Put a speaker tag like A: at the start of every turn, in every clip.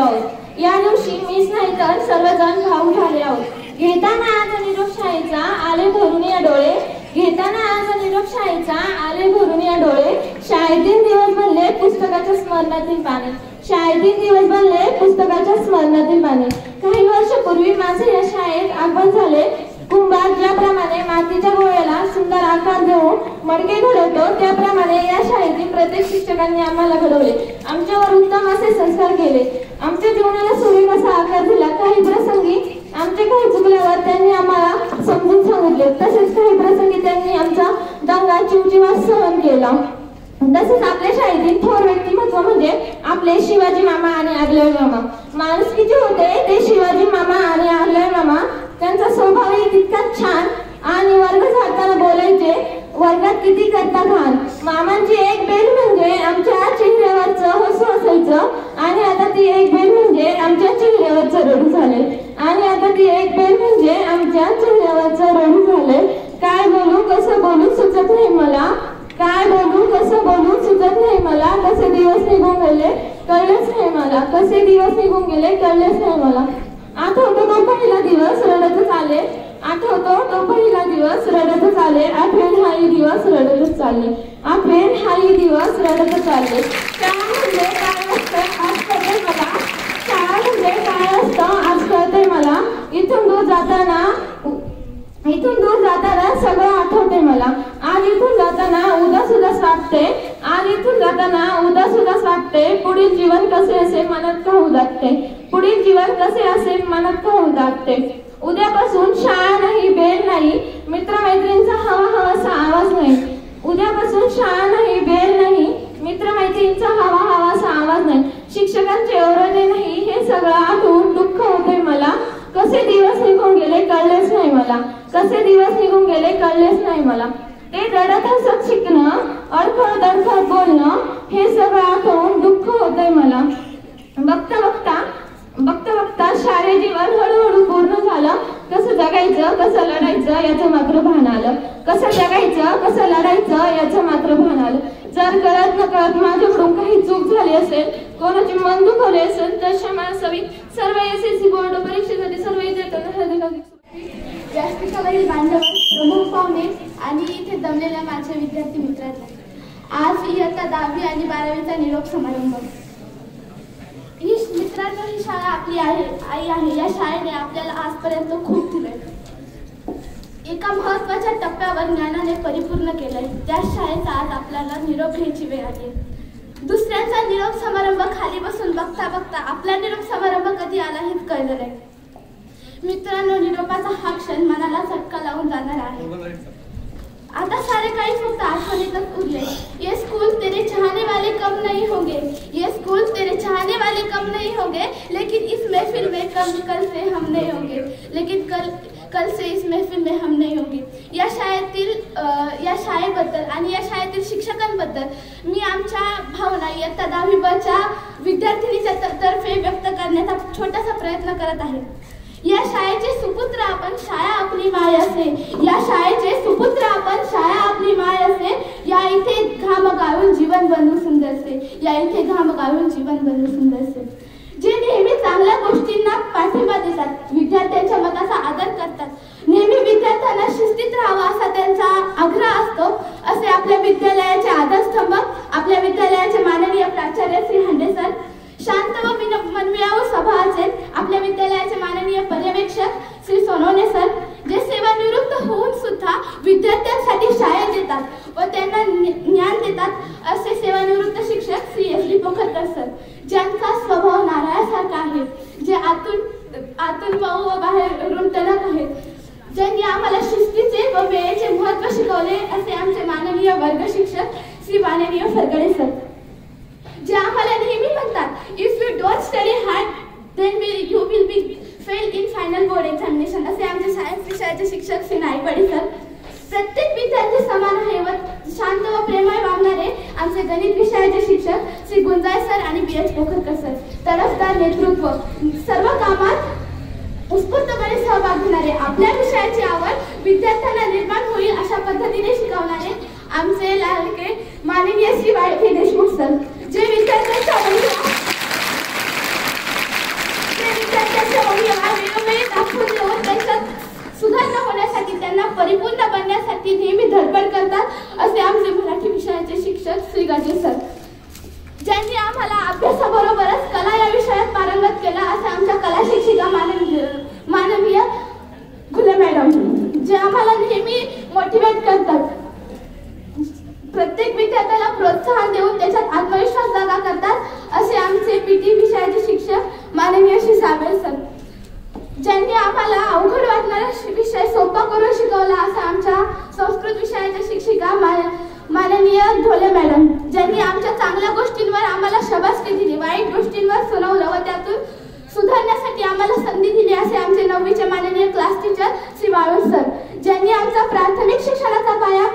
A: आहोत। या दिवशी मीच नाही तर सर्वजण भाऊक झाले आहोत। घेताना आज निरोप शाळेचा आले भरून या डोळे, घेताना आज निरोप शाळेचा आले भरून या डोळे। शाळेतील दिवस बनले पुस्तकाच्या स्मरणातील पाने, शाळेतील दिवस बनले पुस्तकाच्या स्मरणातील पाने। काही वर्षापूर्वी माझे या शाळेत आगमन झाले। कुंभार ज्याप्रमाणे मातीच्या गोळ्याला सुंदर आकार देऊन मडके घडवतो, त्याप्रमाणे या शाळेतील प्रत्येक शिक्षकांनी आम्हाला घडवले, आमच्यावर उत्तम असे संस्कार केले, आमच्या जीवनाला सुरेख असा आकार दिला। काही प्रसंगी आमचे काही चुकल्यावर त्यांनी आम्हाला समजून सांगितले, तसेच काही प्रसंगी त्यांनी आमचा दंगा चिवचिवा सहन केला। तसेच आपल्या शाळेतील थोर व्यक्तिमत्व म्हणजे आपले शिवाजी मामा आणि आगले मामा। माणुसकीचे होते ते शिवाजी मामा आणि आगले मामा। त्यांचा स्वभावही तितकाच छान आणि वर्ग झाडताना बोलायचे, वर्गात किती करता घाण। मामांची एक बेल म्हणजे आमच्या चेहऱ्यावरचं हसू असायचं, आणि आता ती एक बेल म्हणजे आमच्या चेहऱ्यावरचं रडू झाले, आणि आता ती एक बेल म्हणजे आमच्या चेहऱ्यावरचं रडू झाले। काय बोलू कसं बोलू सुचत नाही मला, काय बोलू कसं बोलू सुचत नाही मला। कसे दिवस निघून गेले कळलेच नाही मला, कसे दिवस निघून गेले कळलेच नाही मला। आठवतो तो पहिला दिवस रडतच आले, आठवतो तो पहिला दिवस रडतच आले। आठवेल हाही दिवस रडतच चालले, आठवेल हाही दिवस रडतच चालले। शाळा म्हणजे काय असतं आज कळते मला, शाळा म्हणजे काय असतं आज कळते मला। इथून दूर जाताना सगळं आठवते मला। आज इथून जाताना उदास उदास वाटते, आज इथून जाताना उदास उदास वाटते। पुढील जीवन कसे असेल मनात का उदाटते, पुढील जीवन कसे असेल मनात का उदाटते। उद्यापासून शाळा नाही बेल नाही, मित्रमैत्रिणींचा हवा हवासा आवाज नाही। उद्यापासून शाळा नाही बेल नाही, मित्रमैत्रिणींचा हवा हवासा आवाज नाही। शिक्षकांचे ओरडे नाही हे सगळं आठवून दुःख होते मला। कसे दिवस निघून गेले कळलेच नाही मला, कसे दिवस निघून गेले कळलेच नाही मला। ते रडत हसत शिकणं, अडखळ दडखळ बोलणं हे सगळं आठवून दुःख होतंय मला। बघता बघता शाळे जीवन हळूहळू पूर्ण झालं। कसं जगायचं कसं लढायचं याचं मात्र भान आलं, कसं जगायचं कसं लढायचं याचं मात्र भान आलं। जर कळत नकळत माझ्याकडून काही चूक झाली असेल, कोणाचे मन दुखवले असेल तर क्षमा असावी। सर्व SSC बोर्ड परीक्षेसाठी सर्व विद्यार्थ्यांना
B: व्यासपीठावरील मान्यवर प्रमुख पाहुणे आणि इथे जमलेल्या माझे विद्यार्थी मित्रांनो, आज इयत्ता 10वी आणि 12वीचा निरोप समारंभ। ही मित्रांनो ही शाळा आपली आई आहे। या शाळेने आपल्याला आजपर्यंत खूप दिलंय, एका महत्त्वाच्या टप्प्यावर ज्ञानाने परिपूर्ण केलंय। त्या शाळेचा आज आपल्याला निरोप घ्यायची वेळ आली। दुसऱ्यांचा निरोप समारंभ खाली बसून बघता बघता आपला निरोप समारंभ कधी आला हेच कळलं नाही। मित्रांनो निरोपाचा हा क्षण मनाला चटका लावून जाणार आहे। आता सारे काही फक्त आठवणीतच उरले। ये स्कूल तेरे चाहने वाले कम नहीं होंगे, ये स्कूल तेरे चाहने वाले कम नहीं होंगे, लेकिन इस महफिल में कल से हम नहीं होंगे, लेकिन कल से इस महफिल में हम नहीं होंगे। या शाळेबद्दल आणि या शाळेतील शिक्षकांबद्दल मी आमच्या भावना इयत्ता 10वी ब च्या विद्यार्थिनीच्या तर्फे व्यक्त करण्याचा छोटासा प्रयत्न करत आहे। या शाळेचे सुपुत्र आपण शाळा आपली माय असे, या शाळेचे सुपुत्र आपण शाळा आपली माय असे। या इथे घाम गाळून जीवन बनवू सुंदरसे, या इथे घाम गाळून जीवन बनवू सुंदरसे। जे नेहमी चांगल्या गोष्टींना पाठिंबा देतात, विद्यार्थ्यांच्या मताचा आदर करतात, नेहमी विद्यार्थ्यांना शिस्तीत राहावा असा त्यांचा आग्रह असतो, असे आपल्या विद्यालयाचे आधारस्तंभ आपल्या विद्यालयाचे माननीय प्राचार्य श्री हांडे सर, शांत व मनमिळावू स्वभावाचे आपल्या विद्यालयाचे माननीय पर्यवेक्षक श्री सोनवणे सर, जे सेवानिवृत्त होऊन सुद्धा विद्यार्थ्यांसाठी शाळेत येतात व त्यांना ज्ञान देतात, असे सेवानिवृत्त शिक्षक श्री SD पोखरकर सर, ज्यांचा स्वभाव नारळासारखा आहे, जे आतून मऊ व बाहेरून टणक आहेत, ज्यांनी आम्हाला शिस्तीचे व वेळेचे महत्त्व शिकवले, असे आमचे माननीय वर्ग शिक्षक श्री माननीय फरगडे सर, जे आम्हाला नेहमी म्हणतात if you don't study hard then you will be fail in final board examination, असे आमचे सायन्स विषयाचे शिक्षक श्री नाईकवाडी सर। प्रत्येक विद्यार्थी समान आहे व शांत व प्रेमळ वागणारे आमचे गणित विषयाचे शिक्षक श्री गुंजाळ सर आणि BH पोखरकर सर। तरफदार नेतृत्व, सर्व कामात उत्स्फूर्तपणे सहभाग घेणारे, आपल्या विषयाची आवड विद्यार्थ्यांना निर्माण होईल अशा पद्धतीने शिकवणारे आमचे लाडके माननीय श्री वाळके देशमुख सर, जे विद्यार्थ्यांच्या पाटील सर, ज्यांनी आम्हाला अभ्यासाबरोबरच कला या विषयात पारंगत केला, असे आमच्या कला शिक्षिका माननीय घुले मॅडम, जे आम्हाला नेहमी मोटिवेट करतात. प्रत्येक विद्यार्थ्याला प्रोत्साहन देऊन त्याच्यात आत्मविश्वास जागा करतात, असे आमचे पीटी विषयाचे शिक्षक माननीय श्री साबळे सर, ज्यांनी आम्हाला अवघड वाटणारा विषय सोपा करून शिकवला, असा आमच्या संस्कृत विषयाच्या शिक्षिका माननीय ढोले मॅडम, ज्यांनी आमच्या चांगल्या गोष्टींवर आम्हाला शाबासकी दिली, वाईट गोष्टींवर सुनावलं व त्यातून सुधारण्यासाठी आम्हाला संधी दिली, असे आमचे 9वीचे माननीय क्लास टीचर श्री वाळून सर, ज्यांनी आमचा प्राथमिक शिक्षणाचा पाया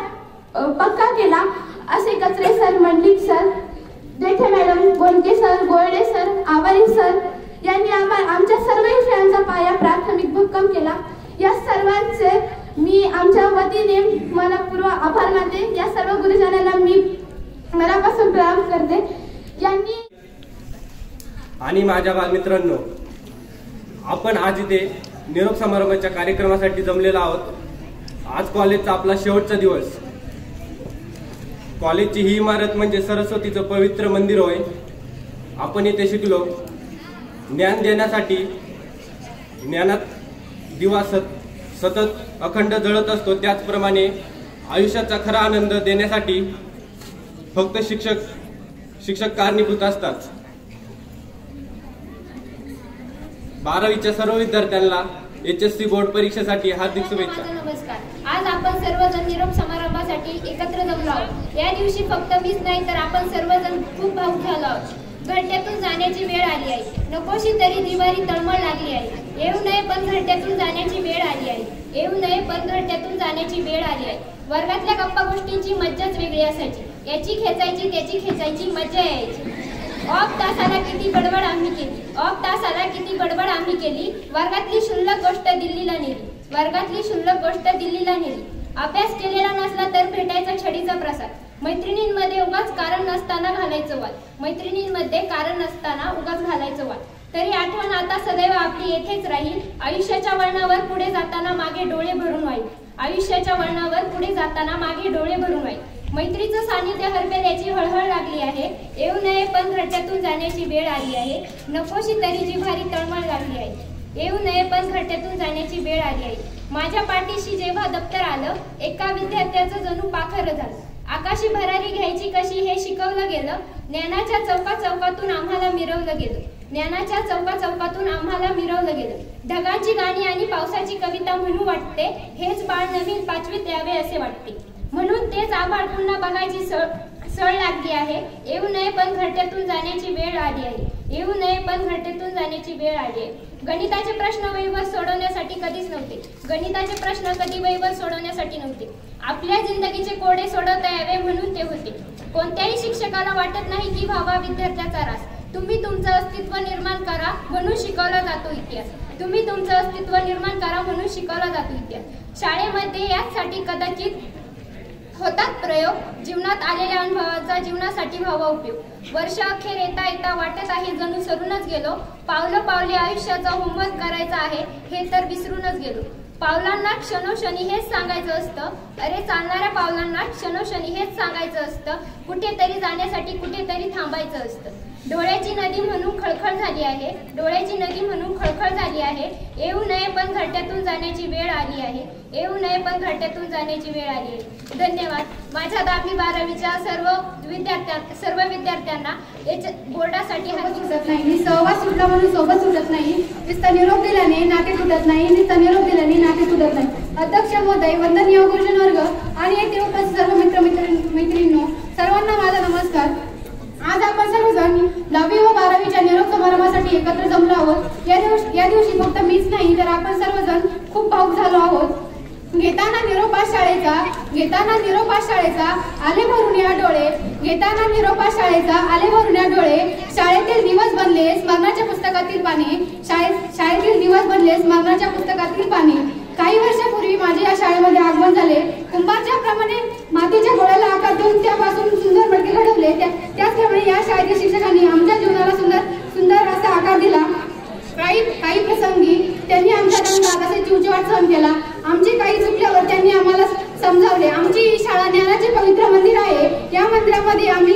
B: पक्का केला, असे Kachre sir, Mandlik sir, Dethe madam, Golke sir, Goyde sir, Awari sir यांनी आमच्या सर्व विषयांचा पाया प्राथमिक भक्कम केला. या सर्वांचे मी आमच्या वतीने मनपूर्वक आभार मानते. या सर्व गुरुजनांना मी मनापासून प्रणाम करते. यांनी
C: आणि माझ्या बालमित्रांनो, आपण आज इथे निरोप समारंभाच्या कार्यक्रमासाठी जमलेलो आहोत. आज कॉलेजचा आपला शेवटचा दिवस. कॉलेजची ही इमारत म्हणजे सरस्वतीचं पवित्र मंदिर होय. आपण इथे शिकलो, ज्ञान देण्यासाठी ज्ञानात दिवा सतत अखंड जळत असतो, त्याचप्रमाणे आयुष्याचा खरा आनंद देण्यासाठी फक्त शिक्षक कारणीभूत असतात. 12वीच्या सर्व विद्यार्थ्यांना HSC बोर्ड परीक्षेसाठी हार्दिक शुभेच्छा.
D: नमस्कार. आज आपण सर्वजण निरोप समारंभासाठी एकत्र जमलो आहोत. या दिवशी फक्त मीच नाही तर आपण सर्वजण खूप भावुक झालो आहोत. घरट्यातून जाण्याची वेळ आली आहे. नकोशी तरी दिवारी तळमळ लागली आहे. येऊ नये पण घरट्यातून जाण्याची वेळ आली आहे. येऊ नये पण घरट्यातून जाण्याची वेळ आली आहे. वर्गातल्या गप्पा गोष्टींची मज्जाच वेगळी असायची. याची खेचायची त्याची खेचायची मज्जा यायची. ऑफ तासाला किती बडबड आम्ही केली. ऑफ तासाला किती बडबड आम्ही केली. वर्गातली क्षुल्लक गोष्ट दिल्लीला नेली. वर्गातली क्षुल्लक गोष्ट दिल्लीला नेली. अभ्यास केलेला नसला तर भेटायचा छडीचा प्रसाद. मैत्रिणींमध्ये उगाच कारण नसताना घालायचं वाद. मैत्रिणींमध्ये कारण नसताना उगाच घालायचं वाद. तरी आठवण आता सदैव आपली येथेच राहील. आयुष्याच्या वळणावर पुढे जाताना मागे डोळे भरून वाईल. आयुष्याच्या वळणावर पुढे जाताना मागे डोळे भरून वाईल. मैत्रीचं सानिध्य हरपेल याची हळहळ लागली आहे. येऊ नये पण घरट्यातून जाण्याची वेळ आली आहे. नकोशी तरी जिव्हारी तळमळ लागली आहे. येऊ नये पण घरट्यातून जाण्याची वेळ आली आहे. माझ्या पाठीशी जेव्हा दप्तर आलं, एका विद्यार्थ्याचं जणू पाखर झालं. आकाशी भरारी घ्यायची कशी हे शिकवलं गेलं. ज्ञानाच्या चौकातून आम्हाला मिरवलं गेलं. ज्ञानाच्या चौकातून आम्हाला मिरवलं गेलं. ढगाची गाणी आणि पावसाची कविता म्हणू वाटते. हेच बाळ नवीन 5वीत यावे असे वाटते. म्हणून तेच आभाळ पुन्हा बघायची सळ लागली आहे. येऊ नये पण घरट्यातून जाण्याची वेळ आली आहे. येऊ नये पण घरट्यातून जाण्याची वेळ आली आहे. गणिताचे प्रश्न वहीवर सोडवण्यासाठी कधीच नव्हते. गणिताचे प्रश्न कधी वहीवर सोडवण्यासाठी नव्हते. आपल्या जिंदगीचे कोडे सोडवता यावे म्हणून ते होते. कोणत्याही शिक्षकाला वाटत नाही की व्हावा विद्यार्थ्याचा रास. तुम्ही तुमचं अस्तित्व निर्माण करा म्हणून शिकवला जातो इतिहास. तुम्ही तुमचं अस्तित्व निर्माण करा म्हणून शिकवला जातो इतिहास. शाळेमध्ये यासाठी कदाचित होतात प्रयोग. जीवनात आलेल्या अनुभवाचा जीवनासाठी व्हावा उपयोग. वर्ष अखेर येता येता वाटत आहे जणू सरूनच गेलो. पावले आयुष्याचा होमवर्क करायचा आहे हे तर विसरूनच गेलो. पावलांना क्षणोक्षणी हेच सांगायचं असतं. अरे चालणाऱ्या पावलांना क्षणोक्षणी हेच सांगायचं असतं. कुठेतरी जाण्यासाठी कुठेतरी थांबायचं असतं. डोळ्याची नदी म्हणून खळखळ झाली आहे. डोळ्याची नदी म्हणून खळखळ झाली आहे. येऊ नये पण घरट्यातून जाण्याची वेळ आली आहे. येऊ नये पण घरट्यातून जाण्याची वेळ आली आहे. धन्यवाद. माझ्या 10वी 12वीच्या सर्व विद्यार्थ्यांना बोर्डासाठी हात
E: सुटत नाही. सहवास सुटला म्हणून सोबत सुटत नाही. नुसता निरोप दिल्याने नाते तुटत नाही. नुसता निरोप दिल्याने नाते तुटत नाही. अध्यक्ष महोदय, वंदनीय गुरुजन वर्ग आणि येथे उपस्थित सर्व मैत्रिणींनो, सर्वांना माझा नमस्कार. आज आपण सर्वजण 10वी व 12वीच्या निरोप समारंभासाठी एकत्र जमलो आहोत. या दिवशी फक्त मीच नाही तर आपण सर्वजण खूप भावुक झालो आहोत. घेताना निरोपास शाळेचा आले भरून या डोळे. घेताना निरोपास शाळेचा आले भरून या डोळे. शाळेतील दिवस बनले स्मरणाच्या पुस्तकातील पाने. शाळेतील दिवस बनले स्मरणाच्या पुस्तकातील पाने. काही वर्षापूर्वी माझे या शाळेमध्ये आगमन झाले. कुंभारच्या प्रमाणे मातीच्या गोळ्याला आकार देऊन त्यापासून सुंदर मडके घडवले. त्याचप्रमाणे या शाळेतील शिक्षकांनी आमच्या जीवनाला सुंदर असा आकार दिला. काही प्रसंगी त्यांनी आमच्या असे चिवचिवाट सहन केला. आमचे काही चुकल्यावर त्यांनी आम्हाला समजावले. आमची ही शाळा ज्ञानाचे पवित्र मंदिर आहे. या मंदिरामध्ये आम्ही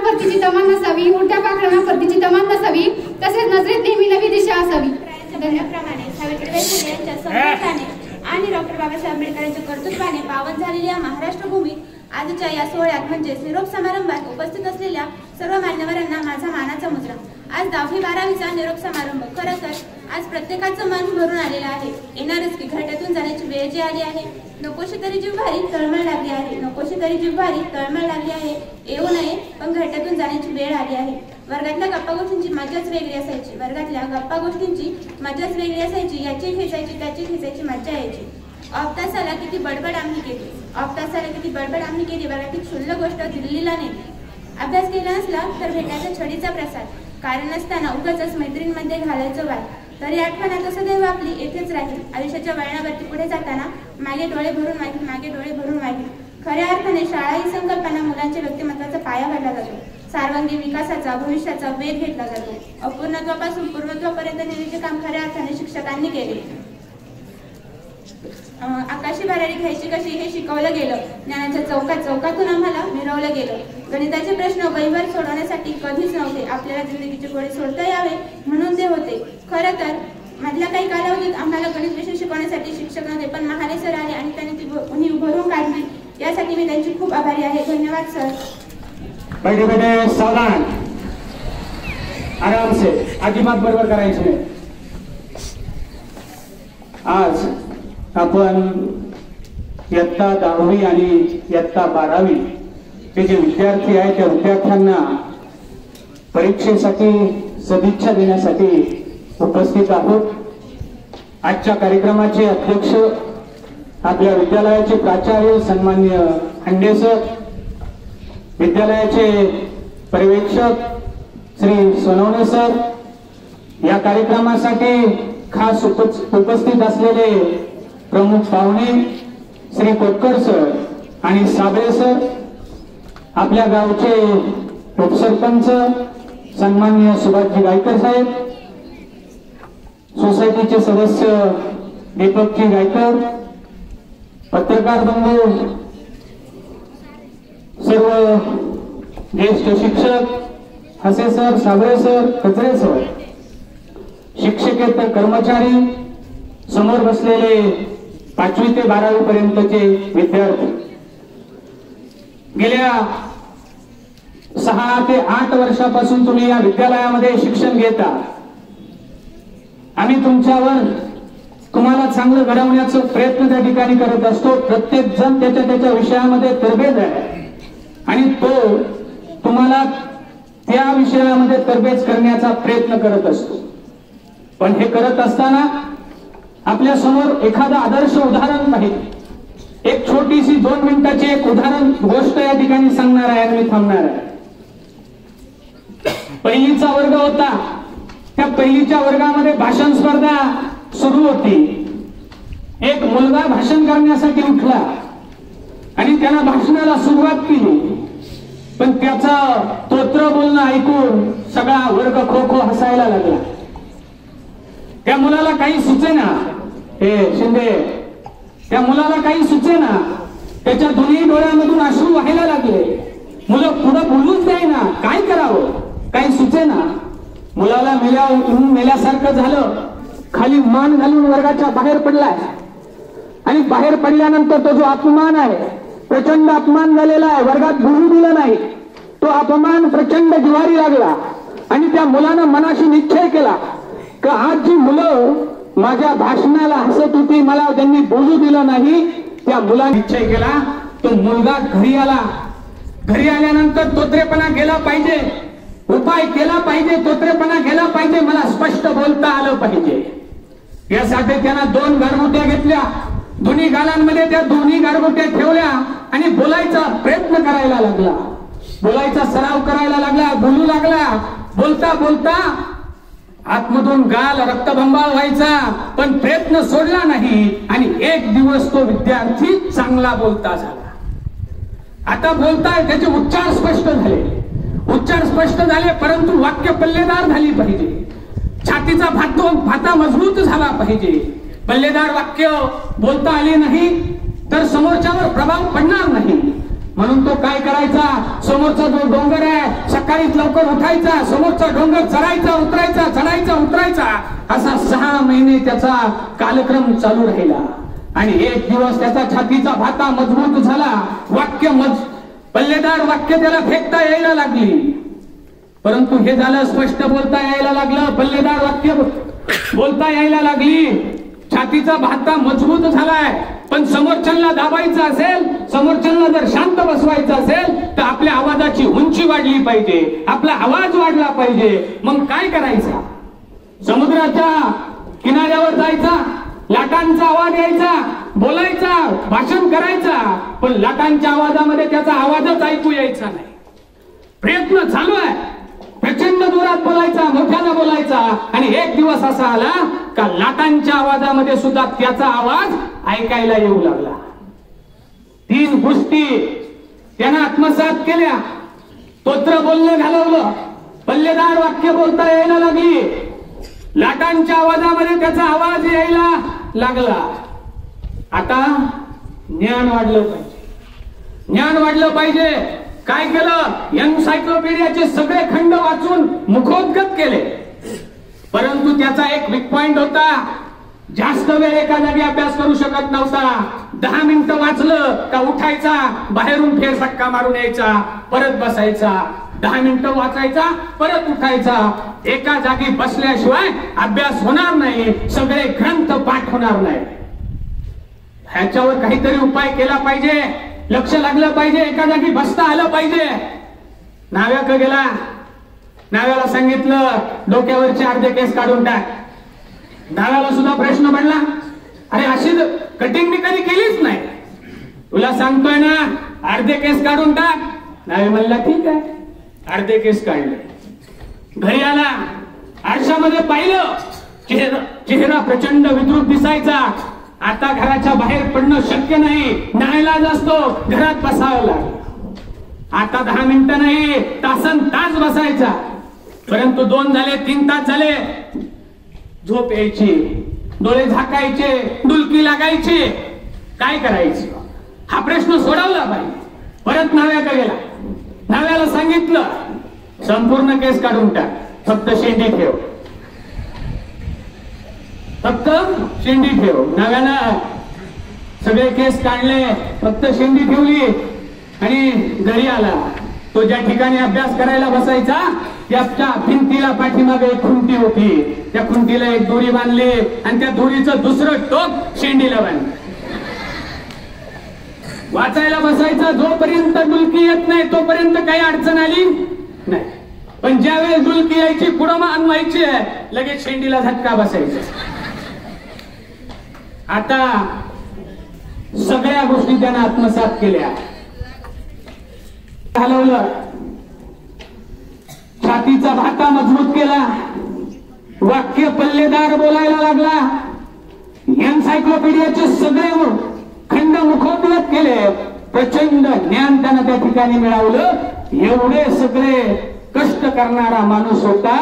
E: परतीची तमान नसावी, उलट्या पाखरांना परतीची तमान नसावी, तसेच नजरेत नेहमी नवी दिशा असावी.
A: धन्यप्रमाणे सावित्रीबाई फुले यांच्या संकल्पाने आणि डॉक्टर बाबासाहेब आंबेडकरांच्या कर्तृत्वाने पावन झालेल्या महाराष्ट्र भूमीत आजच्या या सोहळ्यात म्हणजेच निरोप समारंभात उपस्थित असलेल्या सर्व मान्यवरांना माझा मानाचा मुजरा. आज 10वी 12वीचा निरोप समारंभ. खरं तर आज प्रत्येकाचं मन भरून आलेलं आहे. येणारच की घरट्यातून जाण्याची वेळ जी आली आहे. नकोशी तरी जिव्हारी तळमळ लागली आहे. नकोशी तरी जिव्हारी तळमळ लागली आहे. येऊ नये पण घरट्यातून जाण्याची वेळ आली आहे. वर्गातल्या गप्पा गोष्टींची मजाच वेगळी असायची. वर्गातल्या गप्पा गोष्टींची मजाच वेगळी असायची. याची खेचायची त्याची खेचायची मजा यायची. ऑफ तासाला किती बडबड आम्ही केली. ऑफ तासाला किती बडबड आम्ही केली. वर्गातील क्षुल्लक गोष्ट दिल्लीला नेली. अभ्यास केला नसला तर भेटायचा छडीचा प्रसाद. कारण नसताना उगाचच मैत्रिणींमध्ये घालायचं वाद. तरी आठवण आता सदैव आपली येथेच राहील. आयुष्याच्या वळणावरती पुढे जाताना मागे डोळे भरून मागील, मागे डोळे भरून मागील. खऱ्या अर्थाने शाळा ही संकल्पना मुलांच्या व्यक्तिमत्वाचा पाया भरला जातो. सर्वांगीण विकासाचा भविष्याचा वेध घेतला जातो. अपूर्णत्वापासून पूर्णत्वापर्यंत नेण्याचे काम खऱ्या अर्थाने शिक्षकांनी केले. आकाशी भरारी घ्यायची कशी हे शिकवलं गेलं. ज्ञानाच्या चौकातून आम्हाला मिरवलं गेलं. गणिताचे प्रश्न वहीवर सोडवण्यासाठी कधीच नव्हते. आपल्याला जिंदगीचे गोडे सोडता यावे म्हणून ते होते. खरं तर मधल्या काही कालावधीत आम्हाला गणित विषय शिकवण्यासाठी शिक्षक नव्हते, पण महाले सर आले आणि त्यांनी ती उणीव भरून काढली. यासाठी मी त्यांची खूप आभारी आहे. धन्यवाद सर.
F: बैठे बैठे सावधान, आराम से, अजिबात बरोबर करायचं नाही. आज आपण इयत्ता 10वी आणि इयत्ता 12वी ते जे विद्यार्थी आहेत त्या विद्यार्थ्यांना परीक्षेसाठी सदिच्छा देण्यासाठी उपस्थित आहोत. आजच्या कार्यक्रमाचे अध्यक्ष आपल्या विद्यालयाचे प्राचार्य सन्माननीय हंडे सर, विद्यालयाचे पर्यवेक्षक श्री सोनवणे सर, या कार्यक्रमासाठी खास उपस्थित असलेले प्रमुख पाहुणे श्री कोटकर सर आणि साबळे सर, आपल्या गावचे उपसरपंच सन्माननीय सुभाषजी गायकर साहेब, सोसायटीचे सदस्य दीपकजी गायकर, पत्रकार बंधू, सर्व ज्येष्ठ शिक्षक हसे सर, साबळे सर, कचरे सर, शिक्षकेतर कर्मचारी, समोर बसलेले 5वी ते 12वी पर्यंतचे विद्यार्थी, गेल्या 6 ते 8 वर्षापासून तुम्ही या विद्यालयामध्ये शिक्षण घेता. आम्ही तुम्हाला चांगलं घडवण्याचा प्रयत्न त्या ठिकाणी करत असतो. प्रत्येक जण त्याच्या विषयामध्ये तरबेज आहे आणि तो तुम्हाला त्या विषयामध्ये तरबेज करण्याचा प्रयत्न करत असतो. पण हे करत असताना आपल्या समोर एखादं आदर्श उदाहरण पाहिजे. एक छोटीशी 2 मिनिटाची एक उदाहरण गोष्ट या ठिकाणी सांगणार आहे आणि मी थांबणार आहे. पहिलीचा वर्ग होता. त्या पहिलीच्या वर्गामध्ये भाषण स्पर्धा सुरू होती. एक मुलगा भाषण करण्यासाठी उठला आणि त्यानं भाषणाला सुरुवात केली. पण त्याचं तोत्र बोलणं ऐकून सगळा वर्ग खो खो हसायला लागला. त्या मुलाला काही सुचेना. हे शिंदे, त्या मुलाला काही सुचेना. त्याच्या दोन्ही डोळ्यामधून अश्रू व्हायला लागले. मुलं पुढे बोलूच द्यायना. काय करावं काही सुचेना. मुलाला मेल्यासारखं झालं. खाली मान घालून वर्गाच्या बाहेर पडलाय आणि बाहेर पडल्यानंतर तो जो अपमान आहे, प्रचंड अपमान झालेला आहे. वर्गात बोलू दिलं नाही. तो अपमान प्रचंड जिव्हारी लागला आणि त्या मुलानं मनाशी निश्चय केला की आज जी मुलं माझ्या भाषणाला हसत होती, मला त्यांनी बोलू दिलं नाही. त्या मुलाने निश्चय केला. तो मुलगा घरी आला. घरी आल्यानंतर तोत्रेपणा गेला पाहिजे, उपाय केला पाहिजे, तोत्रेपणा गेला पाहिजे, मला स्पष्ट बोलता आलं पाहिजे. यासाठी त्यानं 2 गारगोट्या घेतल्या. दोन्ही गालांमध्ये त्या दोन्ही गारगोट्या ठेवल्या आणि बोलायचा प्रयत्न करायला लागला. बोलायचा सराव करायला लागला. बोलू लागला. बोलता बोलता आतमधून गाल रक्तबंबाळ व्हायचा, पण प्रयत्न सोडला नाही आणि एक दिवस तो विद्यार्थी चांगला बोलता झाला. आता बोलताय त्याचे उच्चार स्पष्ट झाले. उच्चार स्पष्ट झाले, परंतु वाक्य पल्लेदार झाली पाहिजे. छातीचा भाता मजबूत झाला पाहिजे. पल्लेदार वाक्य बोलता आले नाही तर समोरच्यावर प्रभाव पडणार नाही. म्हणून तो काय करायचा, समोरचा जो डोंगर आहे सकाळीच लवकर उठायचा, समोरचा डोंगर चढायचा उतरायचा, चढायचा उतरायचा, असा 6 महिने त्याचा कालक्रम चालू राहिला. आणि एक दिवस त्याचा छातीचा भाता मजबूत झाला, पल्लेदार वाक्य त्याला फेकता यायला लागली. परंतु हे झालं, स्पष्ट बोलता यायला लागलं, पल्लेदार वाक्य बोलता यायला लागली, छातीचा भाता मजबूत झालाय. पण समोरच्यांना दाबायचं असेल, समोरच्यांना जर शांत बसवायचं असेल तर आपल्या आवाजाची उंची वाढली पाहिजे, आपला आवाज वाढला पाहिजे. मग काय करायचा, समुद्राच्या किनाऱ्यावर जायचा, लाटांचा आवाज यायचा, बोलायचा, भाषण करायचा, पण लाटांच्या आवाजामध्ये त्याचा आवाजच ऐकू यायचा नाही. प्रयत्न चालू आहे, प्रचंड जोरात बोलायचा, मोठ्यानं बोलायचा, आणि एक दिवस असा आला का लाटांच्या आवाजामध्ये सुद्धा त्याचा आवाज ऐकायला येऊ लागला. 3 गोष्टी त्यानं आत्मसात केल्या. स्तोत्र बोलणं घालवलं, पल्लेदार वाक्य बोलता यायला लागली, लाटांच्या आवाजामध्ये त्याचा आवाज यायला लागला. आता ज्ञान वाढलं पाहिजे, ज्ञान वाढलं पाहिजे. काय केलं, एन्सायक्लोपीडियाचे सगळे खंड वाचून मुखोद्गत केले. परंतु त्याचा एक वीक पॉइंट होता, जास्त वेळ एका जागी अभ्यास करू शकत नव्हता. 10 मिनिटं वाचलं का उठायचा, बाहेरून फेरफटका मारून यायचा, परत बसायचा, 10 मिनिटं वाचायचा, परत उठायचा. एका जागी बसल्याशिवाय अभ्यास होणार नाही, सगळे ग्रंथ पाठ होणार नाही. ह्याच्यावर काहीतरी उपाय केला पाहिजे, लक्ष लागलं पाहिजे, एका जागी बसता आलं पाहिजे. नाव्याक गेला, नाव्याला सांगितलं डोक्यावरचे अर्धे केस काढून टाक. नाव्याला सुद्धा प्रश्न पडला, अरे अशी कटिंग मी कधी केलीच नाही, तुला सांगतोय ना अर्धे केस काढून टाक. नावे म्हणला ठीक आहे, अर्धे केस काढले. घरी आला, आरशामध्ये पाहिलं, चेहरा प्रचंड विद्रूप दिसायचा. आता घराच्या बाहेर पडणं शक्य नाही, नाईलाज असतो, घरात बसावं लागलं. आता 10 मिनिटं नाही, तासन तास बसायचा. परंतु 2 झाले, 3 तास झाले, झोप यायची, डोळे झाकायचे, डुलकी लागायची. काय करायचं, हा प्रश्न सोडवला पाहिजे. परत नाव्याकडे गेला, नाव्याला सांगितलं संपूर्ण केस काढून टाक, फक्त शेंडी ठेव, फक्त शेंडी ठेव. नाव्यानं सगळे केस काढले, फक्त शेंडी ठेवली आणि घरी आला. तो ज्या ठिकाणी अभ्यास करायला बसायचा त्याच्या भिंतीला पाठीमागे एक खुंटी होती, त्या खुंटीला एक दोरी बांधली आणि त्या दोरीचं दुसरं टोक शेंडीला बांधलं. वाचायला बसायचा, जोपर्यंत डुलकी येत नाही तोपर्यंत काही अडचण आली नाही. पण ज्या वेळेस डुलकी यायची, पुढं मान व्हायची, लगेच शेंडीला झटका बसायचा. आता सगळ्या गोष्टी त्यानं आत्मसात केल्या, घालवलं, छातीचा भाता मजबूत केला, वाक्य पल्लेदार बोलायला लागला, एन्सायक्लोपीडियाचे सगळे खंड मुखोद्गत केले. प्रचंड ज्ञान त्यानं त्या ठिकाणी मिळवलं. एवढे सगळे कष्ट करणारा माणूस होता.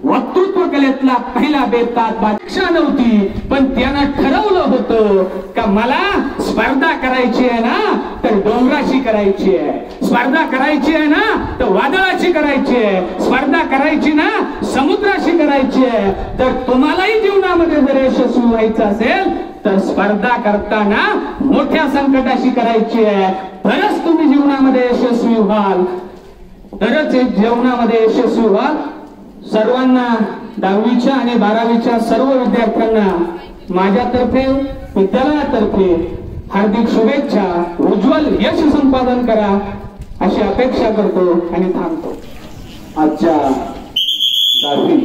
F: वक्तृत्व कलेतला पहिला बेतात बादशाह नव्हती, पण त्यानं ठरवलं होतं का मला स्पर्धा करायची आहे ना तर डोंगराशी करायची आहे, स्पर्धा करायची आहे ना तर वादळाशी करायची आहे, स्पर्धा करायची ना समुद्राशी करायची आहे. तर तुम्हालाही जीवनामध्ये जर यशस्वी व्हायचं असेल तर स्पर्धा करताना मोठ्या संकटाशी करायची आहे, तरच तुम्ही जीवनामध्ये यशस्वी व्हाल, तरच जीवनामध्ये यशस्वी व्हाल. सर्वांना 10वीच्या आणि 12वीच्या सर्व विद्यार्थ्यांना माझ्यातर्फे, विद्यालयातर्फे हार्दिक शुभेच्छा. उज्ज्वल यश संपादन करा अशी अपेक्षा करतो आणि थांबतो.
G: आजच्या 10वी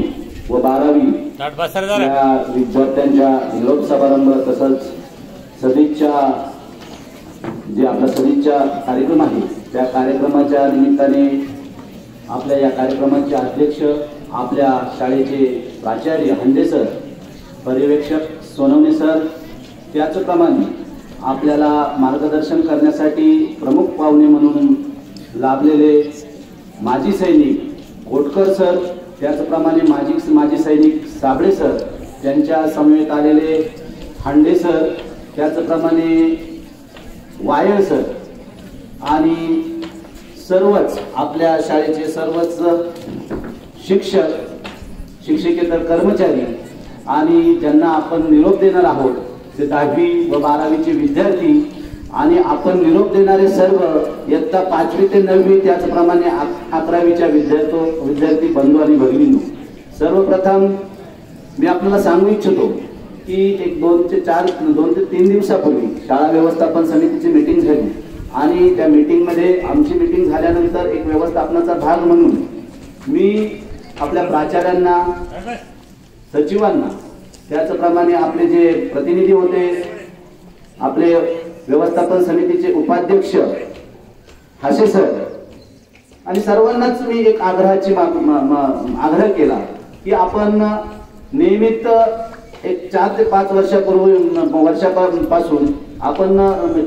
G: व 12वी या विद्यार्थ्यांच्या निरोप समारंभ तसंच सदिच्छा जे आपला सदिच्छा कार्यक्रम आहे त्या कार्यक्रमाच्या निमित्ताने आपल्या या कार्यक्रमाचे अध्यक्ष, आपल्या शाळेचे प्राचार्य हंडे सर, पर्यवेक्षक सोनवणे सर, त्याचप्रमाणे आपल्याला मार्गदर्शन करण्यासाठी प्रमुख पाहुणे म्हणून लाभलेले माजी सैनिक घोटकर सर, त्याचप्रमाणे माजी सैनिक साबळे सर, त्यांच्या समवेत आलेले हांडे सर, त्याचप्रमाणे वायर सर, आणि सर्वच आपल्या शाळेचे सर्वच शिक्षक, शिक्षकेतर कर्मचारी आणि ज्यांना आपण निरोप देणार आहोत ते 10वी व 12वीचे विद्यार्थी आणि आपण निरोप देणारे सर्व इयत्ता 5वी ते 9वी त्याचप्रमाणे 11वीच्या विद्यार्थी बंधू आणि भगिनींनो, सर्वप्रथम मी आपल्याला सांगू इच्छितो की एक 2 ते 3 दिवसापूर्वी शाळा व्यवस्थापन समितीची मीटिंग झाली आणि त्या मीटिंगमध्ये आमची मीटिंग झाल्यानंतर एक व्यवस्थापनाचा भाग म्हणून मी आपल्या प्राचार्यांना, सचिवांना, त्याचप्रमाणे आपले जे प्रतिनिधी होते, आपले व्यवस्थापन समितीचे उपाध्यक्ष हासे सर आणि सर्वांनाच मी एक आग्रह केला की आपण नियमित एक 4 ते 5 वर्षापासून आपण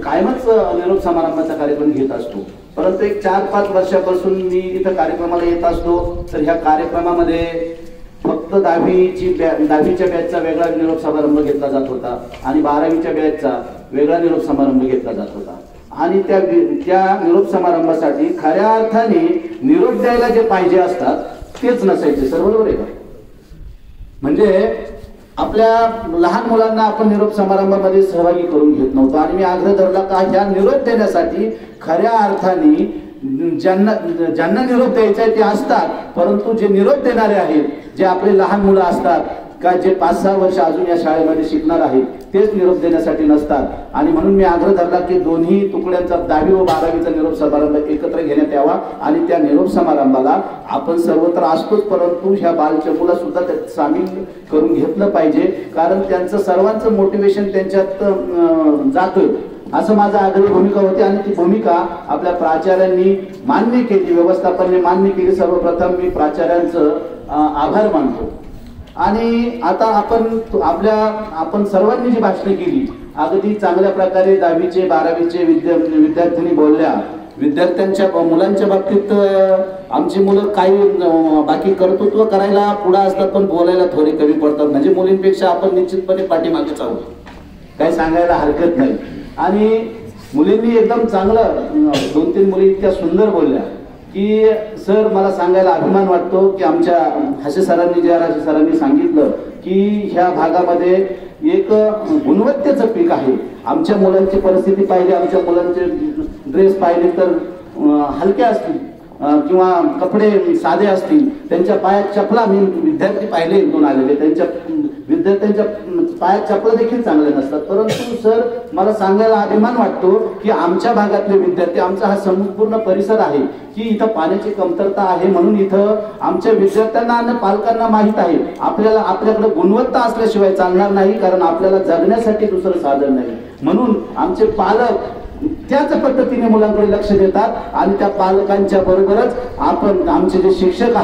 G: कायमच निरोप समारंभाचा कार्यक्रम घेत असतो, परंतु एक 4-5 वर्षापासून मी इथं कार्यक्रमाला येत असतो. तर ह्या कार्यक्रमामध्ये फक्त 10वीच्या बॅचचा वेगळा निरोप समारंभ घेतला जात होता आणि 12वीच्या बॅचचा वेगळा निरोप समारंभ घेतला जात होता आणि त्या निरोप समारंभासाठी खऱ्या अर्थाने निरोप द्यायला जे पाहिजे असतात तेच नसायचे. सर बरोबर आहे का? म्हणजे आपल्या लहान मुलांना आपण निरोप समारंभामध्ये सहभागी करून घेत नव्हतो आणि मी आग्रह धरला का ह्या निरोप देण्यासाठी खऱ्या अर्थाने ज्यांना निरोप द्यायचा आहे ते असतात, परंतु जे निरोप देणारे आहेत, जे आपले लहान मुलं असतात का जे 5-6 वर्ष अजून या शाळेमध्ये शिकणार आहेत, तेच निरोप देण्यासाठी नसतात. आणि म्हणून मी आग्रह धरला की दोन्ही तुकड्यांचा 10वी व 12वीचा निरोप समारंभ एकत्र घेण्यात यावा आणि त्या निरोप समारंभाला आपण सर्वत्र असतोच, परंतु ह्या बालचमुला सुद्धा त्यात सामील करून घेतलं पाहिजे, कारण त्यांचं सर्वांचं मोटिवेशन त्यांच्यात जातं असं माझा आग्रही भूमिका होती आणि ती भूमिका आपल्या प्राचार्यांनी मान्य केली, व्यवस्थापनाने मान्य केली. सर्वप्रथम मी प्राचार्यांचं आभार मानतो. आणि आता आपण सर्वांनी जी भाषणे केली अगदी चांगल्या प्रकारे 10वीचे 12वीचे विद्यार्थिनी बोलल्या. विद्यार्थ्यांच्या मुलांच्या बाबतीत आमची मुलं काही बाकी कर्तृत्व करायला पुढे असतात पण बोलायला थोडे कमी पडतात, म्हणजे मुलींपेक्षा आपण निश्चितपणे पाठीमागेच आहोत, काही सांगायला हरकत नाही. आणि मुलींनी एकदम चांगलं 2-3 मुली इतक्या सुंदर बोलल्या की सर मला सांगायला अभिमान वाटतो की आमच्या हासे सरांनी सांगितलं की ह्या भागामध्ये एक गुणवत्तेचं पीक आहे. आमच्या मुलांची परिस्थिती पाहिली, आमच्या मुलांचे ड्रेस पाहिले तर हलके असतील किंवा कपडे साधे असतील, त्यांच्या पायात चपला, मी विद्यार्थी पाहिले 2 आलेले, त्यांच्या विद्यार्थ्यांच्या पायात चपला देखील चांगल्या नसतात. परंतु सर मला सांगायला अभिमान वाटतो की आमच्या भागातले विद्यार्थी, आमचा हा संपूर्ण परिसर आहे की इथं पाण्याची कमतरता आहे, म्हणून इथं आमच्या विद्यार्थ्यांना आणि पालकांना माहीत आहे आपल्याकडे गुणवत्ता असल्याशिवाय चालणार नाही, कारण आपल्याला जगण्यासाठी दुसरं साधन नाही. म्हणून आमचे पालक त्याच पद्धतीने मुलांकडे लक्ष देतात आणि त्या पालकांच्या बरोबरच आपण आमचे जे शिक्षक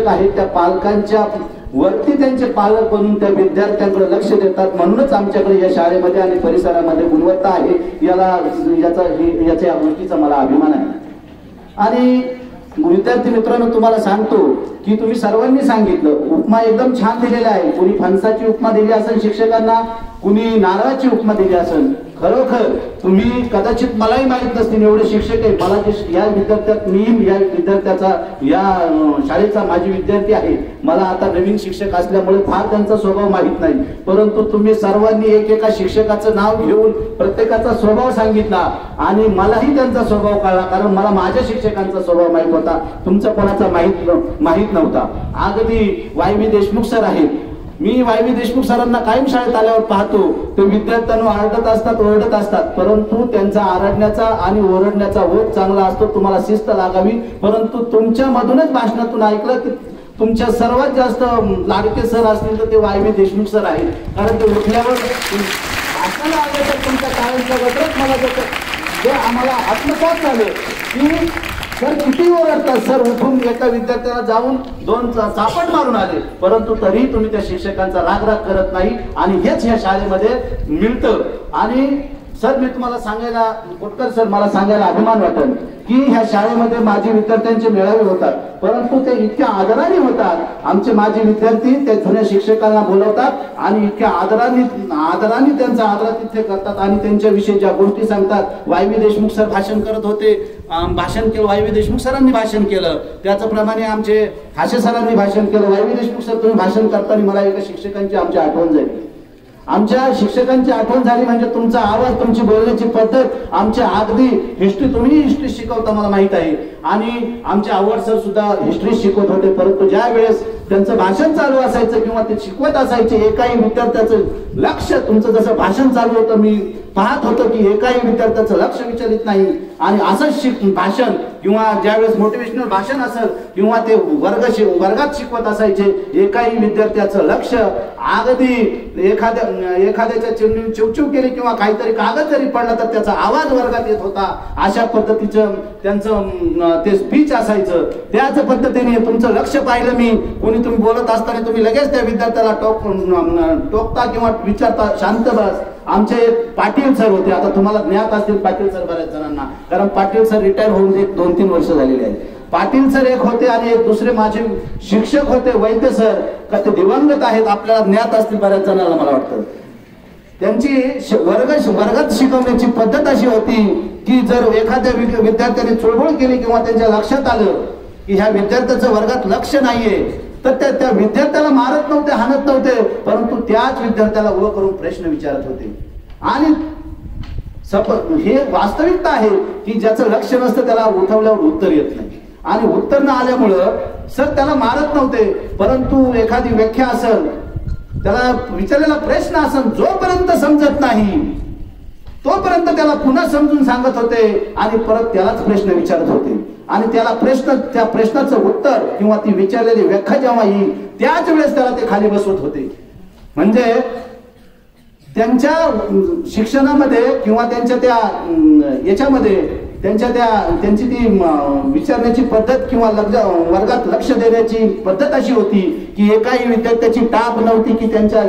G: आहेत त्या पालकांच्या वरती त्यांचे पालक बनून त्या विद्यार्थ्यांकडे लक्ष देतात. म्हणूनच आमच्याकडे या शाळेमध्ये आणि परिसरामध्ये गुणवत्ता आहे, याच्या गोष्टीचा मला अभिमान आहे. आणि विद्यार्थी मित्रांनो, तुम्हाला सांगतो की तुम्ही सर्वांनी सांगितलं उपमा एकदम छान दिलेला आहे. कोणी फणसाची उपमा दिली असेल शिक्षकांना, कुणी नारळाची उपमा दिली असेल. खरोखर तुम्ही कदाचित मलाही माहित नसतील एवढे शिक्षक आहे. मला या विद्यार्थ्याचा या शाळेचा माझी विद्यार्थी आहे, मला आता नवीन शिक्षक असल्यामुळे फार त्यांचा स्वभाव माहित नाही, परंतु तुम्ही सर्वांनी एकेका शिक्षकाचं नाव घेऊन प्रत्येकाचा स्वभाव सांगितला आणि मलाही त्यांचा स्वभाव कळला, कारण मला माझ्या शिक्षकांचा स्वभाव माहित होता, तुमचा कोणाचा माहित नव्हता. अगदी वाय.व्ही. देशमुख सर आहेत. मी वाय.व्ही. देशमुख सरांना कायम शाळेत आल्यावर पाहतो, ते विद्यार्थ्यांना ओरडत असतात, परंतु त्यांचा आरडण्याचा आणि ओरडण्याचा ओघ चांगला असतो, तुम्हाला शिस्त लागावी. परंतु तुमच्या मधूनच भाषणातून ऐकलं की तुमच्या सर्वात जास्त लाडके सर असतील तर ते वाय.व्ही. देशमुख सर आहेत, कारण ते उठल्यावर भाषणाला आले तर तुमच्या काळांचा गटरच मला जे आम्हाला आत्मसात झालं की सर किती ओरडतात, सर उठून एका विद्यार्थ्याला जाऊन 2 चापट मारून आले, परंतु तरीही तुम्ही त्या शिक्षकांचा राग करत नाही आणि हेच ह्या शाळेमध्ये मिळतं. आणि सर मी तुम्हाला सांगायला कोटकर सर मला सांगायला अभिमान वाटेल की ह्या शाळेमध्ये माजी विद्यार्थ्यांचे मेळावे होतात, परंतु ते इतक्या आदराने होतात. आमचे माजी विद्यार्थी त्या जुन्या शिक्षकांना बोलवतात आणि इतक्या आदराने त्यांचा आदरातिथ्य करतात आणि त्यांच्याविषयी ज्या गोष्टी सांगतात. वायवी देशमुख सर भाषण करत होते, भाषण केलं वायवी देशमुख सरांनी भाषण केलं, त्याचप्रमाणे आमचे हाशे सरांनी भाषण केलं. वायवी देशमुख सर तुम्ही भाषण करताना मला एका शिक्षकांची आमची आठवण झाली. आमच्या शिक्षकांची आठवण झाली म्हणजे तुमचा आवाज, तुमची बोलण्याची पद्धत, आमच्या अगदी तुम्ही हिस्ट्री शिकवता मला माहित आहे आणि आमचे आवड सर सुद्धा हिस्ट्री शिकवत होते. परंतु ज्या वेळेस त्यांचं भाषण चालू असायचं किंवा ते शिकवत असायचे एकाही विद्यार्थ्याचं लक्ष, तुमचं जसं भाषण चालू होतं मी पाहत होतो की एकाही विद्यार्थ्याचं लक्ष विचलित नाही. आणि असंच भाषण किंवा ज्यावेळेस मोटिवेशनल भाषण असेल किंवा ते वर्गात शिकवत असायचे एकाही विद्यार्थ्याचं लक्ष अगदी एखाद्याच्या चिमणी चिवचिव केली किंवा काहीतरी कागद जरी पडला तर त्याचा आवाज वर्गात येत होता. अशा पद्धतीचं त्यांचं ते स्पीच असायचं. त्याच पद्धतीने तुमचं लक्ष पाहिलं मी. कोणी तुम्ही बोलत असताना तुम्ही लगेच त्या विद्यार्थ्याला टोकता किंवा विचारता शांत बस. आमचे पाटील सर होते, आता तुम्हाला ज्ञात असतील पाटील सर बऱ्याच जणांना, कारण पाटील सर रिटायर होऊन 2-3 वर्ष झालेले आहेत. पाटील सर एक होते आणि एक दुसरे माझे शिक्षक होते वैद्य सर, का ते दिवंगत आहेत, आपल्याला ज्ञात असतील बऱ्याच जणांना मला वाटतं. त्यांची वर्गात शिकवण्याची पद्धत अशी होती की जर एखाद्या विद्यार्थ्याने चुळबुळ केली किंवा त्यांच्या लक्षात आलं की ह्या विद्यार्थ्याचं वर्गात लक्ष नाहीये तर त्या विद्यार्थ्याला मारत नव्हते, हाणत नव्हते, परंतु त्याच विद्यार्थ्याला उभं करून प्रश्न विचारत होते. आणि हे वास्तविकता आहे की ज्याचं लक्ष नसतं त्याला उठवल्यावर उत्तर येत नाही आणि उत्तर न आल्यामुळं सर त्याला मारत नव्हते, परंतु एखादी व्याख्या असेल, त्याला विचारलेला प्रश्न असेल, जोपर्यंत समजत नाही तोपर्यंत त्याला पुन्हा समजून सांगत होते आणि परत त्यालाच प्रश्न विचारत होते. आणि त्या प्रश्नाचं उत्तर किंवा ती विचारलेली व्याख्या जेव्हा येईल त्याच वेळेस त्याला ते खाली बसवत होते. म्हणजे त्यांच्या शिक्षणामध्ये किंवा त्यांच्या त्या याच्यामध्ये त्यांची ती विचारण्याची पद्धत किंवा वर्गात लक्ष देण्याची पद्धत अशी होती की एकाही विद्यार्थ्याची टाप नव्हती की त्यांच्या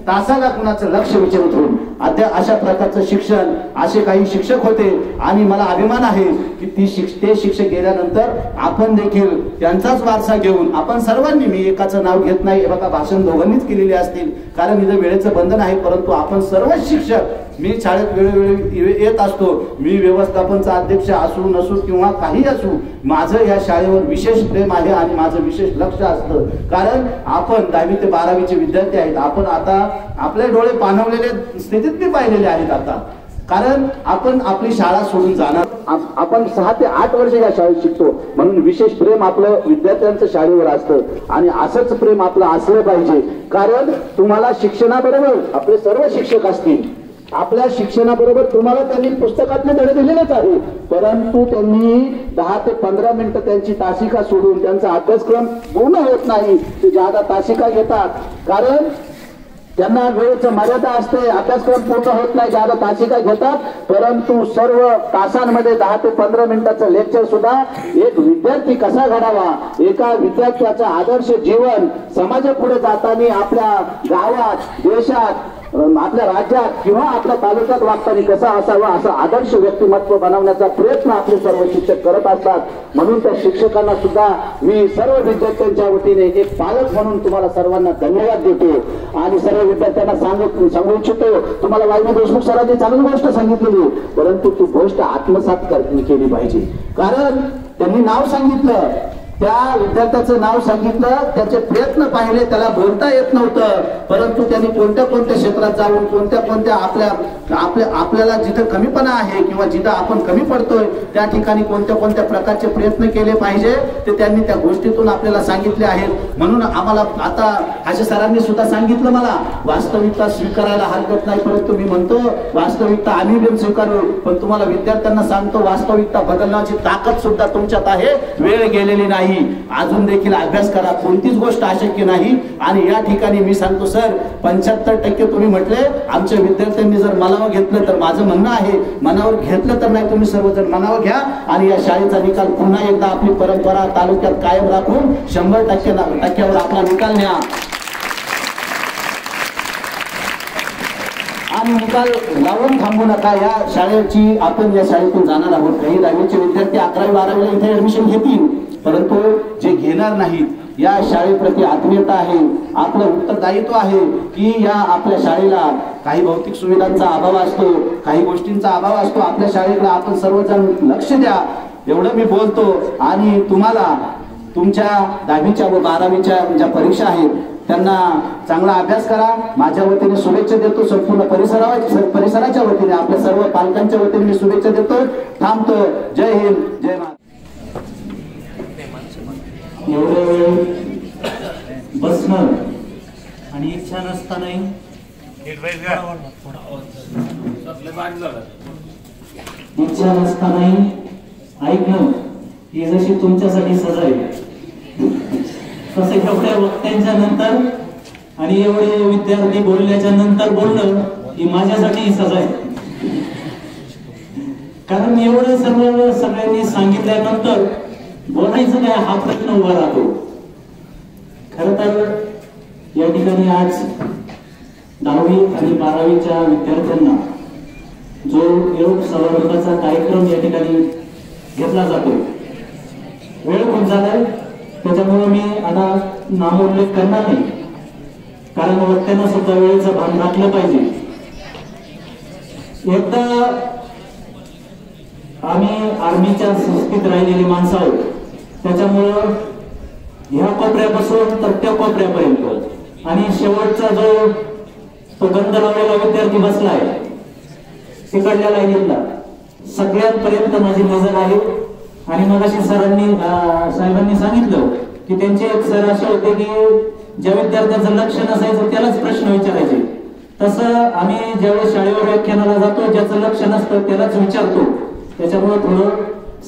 G: तासाला कुणाचं लक्ष विचारत होईल. अशा प्रकारचं शिक्षण असे काही शिक्षक होते आणि मला अभिमान आहे की ते शिक्षक गेल्यानंतर आपण देखील त्यांचाच वारसा घेऊन आपण सर्वांनी, मी एकाचं नाव घेत नाही बघा, भाषण दोघांनीच केलेले असतील कारण इथं वेळेचं बंधन आहे, परंतु आपण सर्वच शिक्षक, मी शाळेत वेळोवेळी येत असतो, मी व्यवस्थापनचा अध्यक्ष असू नसू किंवा काही असू, माझं या शाळेवर विशेष प्रेम आहे आणि माझं विशेष लक्ष असतं. कारण आपण 10वी ते 12वीचे विद्यार्थी आहेत. आपण आता आपले डोळे पाणवलेले स्थितीत मी पाहिलेले आहेत आता, कारण आपण आपली शाळा सोडून जाणार. आपण 6 ते 8 वर्ष या शाळेत शिकतो, म्हणून विशेष प्रेम आपलं विद्यार्थ्यांचं शाळेवर असतं आणि असंच प्रेम आपलं असलं पाहिजे. कारण तुम्हाला शिक्षणाबरोबर आपले सर्व शिक्षक असतील, आपल्या शिक्षणाबरोबर तुम्हाला त्यांनी पुस्तकातले धडे दिलेलेच आहे, परंतु त्यांनी 10 ते 15 मिनिटं त्यांची तासिका सोडून त्यांचा अभ्यासक्रम पूर्ण होत नाही, ते ज्यादा तासिका घेतात. कारण त्यांना वेळेचं मर्यादा असते, अभ्यासक्रम पूर्ण होत नाही, ज्यादा तासिका घेतात, परंतु सर्व तासांमध्ये 10 ते 15 मिनिटाचं लेक्चर सुद्धा एक विद्यार्थी कसा घडावा, एका विद्यार्थ्याचं आदर्श जीवन समाजापुढे जाताना आपल्या गावात, देशात, आपल्या राज्यात किंवा आपल्या तालुक्यात वागताना कसा असावा असं आदर्श व्यक्तिमत्व बनवण्याचा प्रयत्न आपले सर्व शिक्षक करत असतात. म्हणून त्या शिक्षकांना सुद्धा मी सर्व विद्यार्थ्यांच्या वतीने एक पालक म्हणून तुम्हाला सर्वांना धन्यवाद देतो आणि सर्व विद्यार्थ्यांना सांगू इच्छितो, तुम्हाला वायवी देशमुख सरांनी चांगली गोष्ट सांगितलेली, परंतु ती गोष्ट आत्मसात केली पाहिजे. कारण त्यांनी नाव सांगितलं, त्या विद्यार्थ्याचं नाव सांगितलं, त्याचे प्रयत्न पाहिले, त्याला बोलता येत नव्हतं, परंतु त्यांनी कोणत्या क्षेत्रात जाऊन कोणत्या आपल्याला जिथं कमीपणा आहे किंवा जिथं आपण कमी पडतोय त्या ठिकाणी कोणत्या प्रकारचे प्रयत्न केले पाहिजे ते त्यांनी त्या गोष्टीतून आपल्याला सांगितले आहेत. म्हणून आम्हाला आता अशा सरांनी सुद्धा सांगितलं, मला वास्तविकता स्वीकारायला हरकत नाही, परंतु मी म्हणतो वास्तविकता आम्ही पण स्वीकारू, पण तुम्हाला विद्यार्थ्यांना सांगतो वास्तविकता बदलण्याची ताकद सुद्धा तुमच्यात आहे. वेळ गेलेली नाही, अजून देखील अभ्यास करा, कोणतीच गोष्ट अशक्य नाही. आणि या ठिकाणी मी सांगतो सर, 75% तुम्ही म्हटले आमच्या विद्यार्थ्यांनी जर मनावर घेतलं तर माझं म्हणणं आहे, मनावर घेतलं तर नाही, तुम्ही सर्वजण मनावर घ्या आणि या शाळेचा निकाल पुन्हा एकदा आपली परंपरा तालुक्यात कायम राखून 100% आपला निकाल न्या. आणि निकाल लावून थांबू नका. या शाळेची आपण या शाळेतून जाणार आहोत. काही 10वीचे विद्यार्थी 11वी 12वीला इथे ऍडमिशन घेतील, परंतु जे घेणार नाहीत या शाळेप्रती आत्मीयता आहे, आपलं उत्तरदायित्व आहे की या आपल्या शाळेला काही भौतिक सुविधांचा अभाव असतो, काही गोष्टींचा अभाव असतो, आपल्या शाळेला आपण सर्वजण लक्ष द्या एवढं मी बोलतो. आणि तुम्हाला तुमच्या 10वीच्या व 12वीच्या ज्या परीक्षा आहेत त्यांना चांगला अभ्यास करा. माझ्या वतीने शुभेच्छा देतो. संपूर्ण परिसराच्या वतीने आपल्या सर्व पालकांच्या वतीने मी शुभेच्छा देतो. थांबतो. जय हिंद, जय महाराष्ट्र.
H: एवढ्या वेळ बसणं आणि इच्छा नसतानाही इच्छा नसतानाही ऐकणं ही जशी तुमच्यासाठी सजा आहे, तसं एवढ्या वक्त्यांच्या नंतर आणि एवढे विद्यार्थी बोलल्याच्या नंतर बोलणं ही माझ्यासाठी सजा आहे. कारण एवढं सर्व सगळ्यांनी सांगितल्यानंतर बोलायचं काय हा प्रश्न उभा राहतो. खर तर या ठिकाणी आज 10वी आणि 12वीच्या विद्यार्थ्यांना जो योग समारंभाचा कार्यक्रम या ठिकाणी घेतला जातो, वेळ खूप झालाय त्याच्यामुळे मी आता नामोल्लेख करणार नाही, कारण वक्त्यांना सुद्धा वेळेचं भान राखलं पाहिजे. एकदा आम्ही आर्मीच्या संस्थेत राहिलेली माणसं आहोत, त्याच्यामुळं ह्या कोपऱ्यापासून तर त्या कोपऱ्यापर्यंत आणि शेवटचा जो तो गंध लावलेला विद्यार्थी बसलाय तिकडल्या लाईनीतला सगळ्यांपर्यंत माझी नजर आहे. आणि मगाशी साहेबांनी सांगितलं की त्यांचे एक सर असे होते की ज्या विद्यार्थ्याचं लक्ष नसायचं त्यालाच प्रश्न विचारायचे. तसं आम्ही ज्यावेळेस शाळेवर व्याख्यानाला जातो ज्याचं लक्ष नसतं त्यालाच विचारतो. त्याच्यामुळे थोडं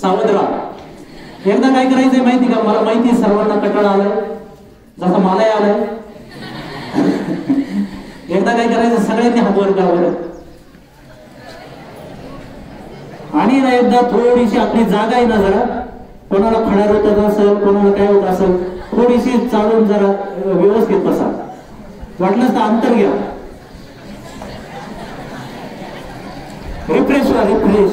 H: सावध राहा. एकदा काय करायचंय माहिती का, मला माहिती सर्वांना कटाळा आलाय, जसं मलाही आलाय. एकदा काय करायचं, सगळ्यांनी हात वर करावं आणि ना एकदा थोडीशी आपली जागा आहे ना, जरा कोणाला खडा होत असेल, कोणाला काय होत असेल, थोडीशी चालून जरा व्यवस्थित बसा. वाटलंच तर अंतर घ्या, रिफ्रेश व्हा, रिफ्रेश.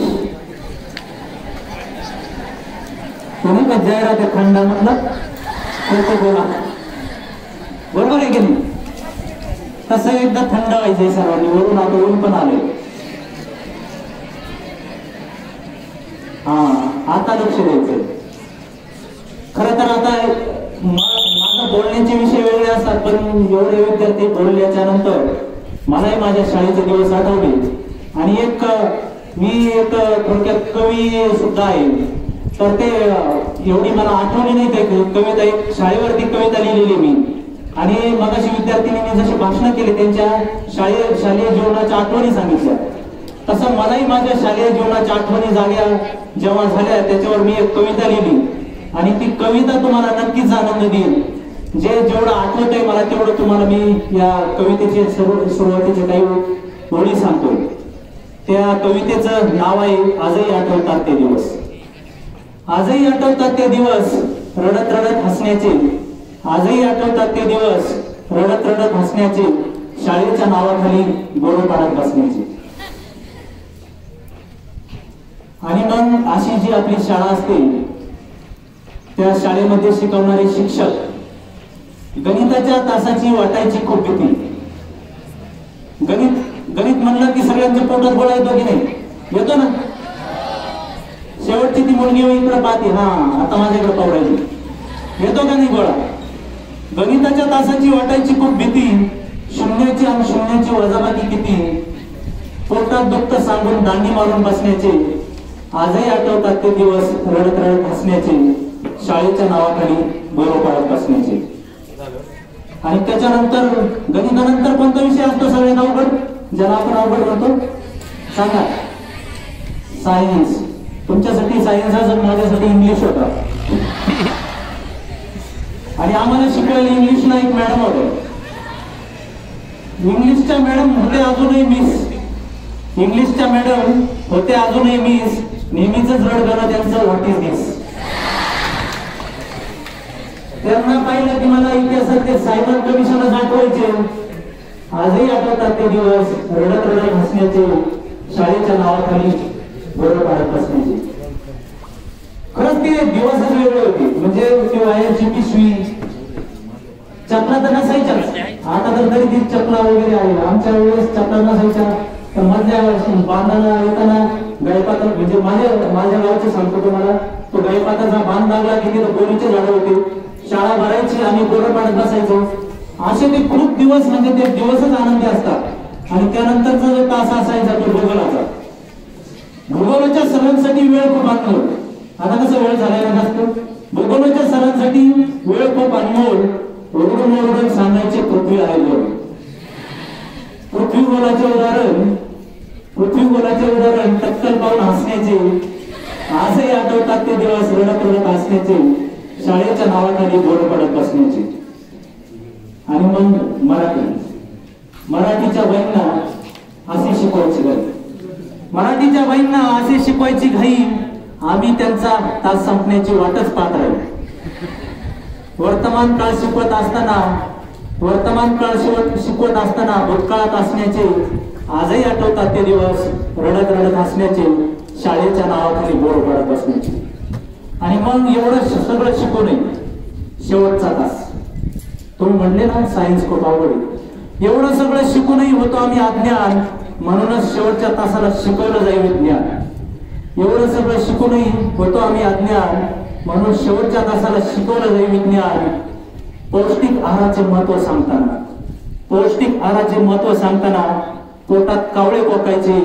H: कोणी का जाहिरात खंडामधला बोला, बरोबर आहे की नाही? तसं एकदा थंड व्हायचंय सर्वांनी. वरून आता ऊन पण आले. हा, आता लक्ष द्यायचंय. खरं तर आता माझं बोलण्याचे विषय वेगळे असतात, पण एवढे विद्यार्थी बोलल्याच्या नंतर मलाही माझ्या शाळेचे दिवस आठवले. आणि मी एक थोडक्यात कवी सुद्धा आहे, तर ते एवढी मला आठवणी नाही. ते कविता एक शाळेवरती कविता लिहिलेली मी. आणि मगाशी विद्यार्थिनींनी जशी भाषणं केली त्यांच्या शालेय जीवनाच्या आठवणी सांगितल्या, तसं मलाही माझ्या शालेय जीवनाच्या आठवणी जाग्या जेव्हा झाल्या त्याच्यावर मी एक कविता लिहिली. आणि ती कविता तुम्हाला नक्कीच आनंद देईल. जेवढं आठवत आहे मला तेवढं तुम्हाला मी या कवितेचे सुरुवातीचे काही ओळी सांगतो. त्या कवितेचं नाव आहे आजही आठवतात ते दिवस. आजही आठवतात ते दिवस रडत रडत हसण्याचे, आजही आठवतात ते दिवस रडत रडत हसण्याचे, शाळेच्या नावाखाली गोरो पाडत बसण्याचे. आणि मग अशी जी आपली शाळा असते त्या शाळेमध्ये शिकवणारे शिक्षक, गणिताच्या तासाची वाटायची खूप भीती. गणित म्हणलं की सगळ्यांच्या पोटात गोळा येतो की नाही? येतो ना. शेवटची ती मुलगी इकडे पाहते, हा आता माझ्याकडे पावडायची, येतो का नाही गोळा? गणिताच्या तासाची वाटायची खूप भीती, शून्याची आणि शून्याची वजाबाकी किती, पोटात दुःख सांगून दांडी मारून बसण्याचे, आजही आठवतात ते दिवस रडत रडत हसण्याचे, शाळेच्या नावाखाली गोरो पाडत बसण्याचे. आणि त्याच्यानंतर गणितानंतर कोणता विषय असतो सगळ्यात अवघड, ज्याला आपण अवघड म्हणतो? सांगा. सायन्स. तुमच्यासाठी सायन्स हा, माझ्यासाठी इंग्लिश होता. आणि आम्हाला शिकवायला इंग्लिशला एक मॅडम होते. इंग्लिशच्या मॅडम होते अजूनही मिस. इंग्लिशच्या मॅडम होते अजूनही मिस. नेहमीच रडगाणं त्यांचं व्हॉट इज दिस. त्यांना पाहिलं की मला इतिहासात ते सायमन कमिशनच आठवायचे. आजही आठवतात ते दिवस, रडत रडत हसण्याचे, शाळेच्या नावाखाली बरं पाडत बसण्याचे. खरंच ते दिवसच वेगळे होते. म्हणजे ती वायरची पिशवी, चपला तर नसायच्याच. आता तर तरी ती चपला वगैरे आहे. आमच्या वेळेस चपला नसायच्या. तर मधल्या बांधाला येताना गायपाता, म्हणजे माझ्या गावचे सांगतो तुम्हाला, तो गायपाताचा बांध लागला की तिथं बोरीचे झाडं होते. शाळा भरायची आणि बोरं पाडत बसायचो. असे ते खूप दिवस, म्हणजे ते दिवसच आनंदी असतात. आणि त्यानंतरचा जो तास असायचा तो भूगोलाचा. भूगोलाच्या सरांसाठी वेळ खूप अनमोल. आता कसं वेळ झालेला नसतो. भूगोलाच्या सरांसाठी वेळ खूप अनमोल. ओरडून ओरडून सांगायचे पृथ्वी आहे गोल. पृथ्वीगोलाचे उदाहरण टक्कल पाहून हसण्याचे. आजही आठवतात ते दिवस, रडत रडत हसण्याचे, शाळेच्या नावाखाली बोर पडत बसण्याचे. आणि मग मराठीच्या बाईंना असे शिकवायची घाई. मराठीच्या बाईंना असे शिकवायची घाई. आम्ही त्यांचा तास संपण्याची वाटच पाहत राहिलो. वर्तमान काळ शिकवत असताना भूतकाळात असण्याचे आजही आठवतात ते दिवस, रडत रडत हसण्याचे, शाळेच्या नावाखाली बोर पडत बसण्याचे. आणि मग एवढं सगळं शिकू नये, शेवटचा तास. तुम्ही म्हणले ना सायन्स खूप आवड. एवढं सगळं शिकूनही होतो आम्ही अज्ञान, म्हणूनच शेवटच्या तासाला शिकवलं जाईल विज्ञान. एवढं सगळं शिकूनही होतो आम्ही अज्ञान, म्हणून शेवटच्या तासाला शिकवलं जाईल विज्ञान. पौष्टिक आहाराचे महत्व सांगताना पोटात कावळे कोकायचे.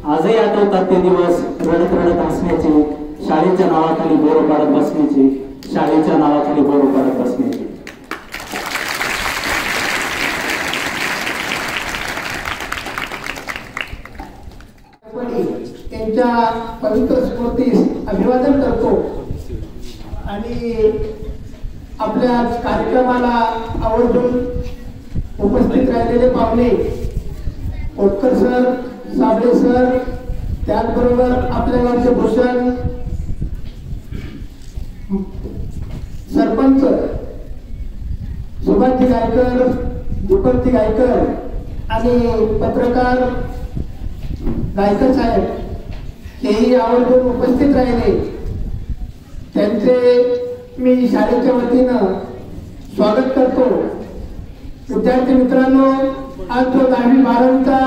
H: आजही आठवतात ते दिवस, रडत रडत हसण्याचे, शाळेच्या नावाखाली बोर पाडत बसण्याचे, शाळेच्या नावाखाली बोर पाडत बसण्याचे.
I: त्यांच्या पवित्र स्मृतीस अभिवादन करतो. आणि आपल्या कार्यक्रमाला आवर्जून उपस्थित राहिलेले पाहुणे, ओटकर सर, साबळे सर, त्याचबरोबर आपल्या गावचे भूषण सरपंच सुभाषजी गायकर, दीपकजी गायकर आणि पत्रकार गायकर साहेब, हेही आवर्जून उपस्थित राहिले. त्यांचे मी शाळेच्या वतीनं स्वागत करतो. विद्यार्थी मित्रांनो, आज जो 10वी-12वीचा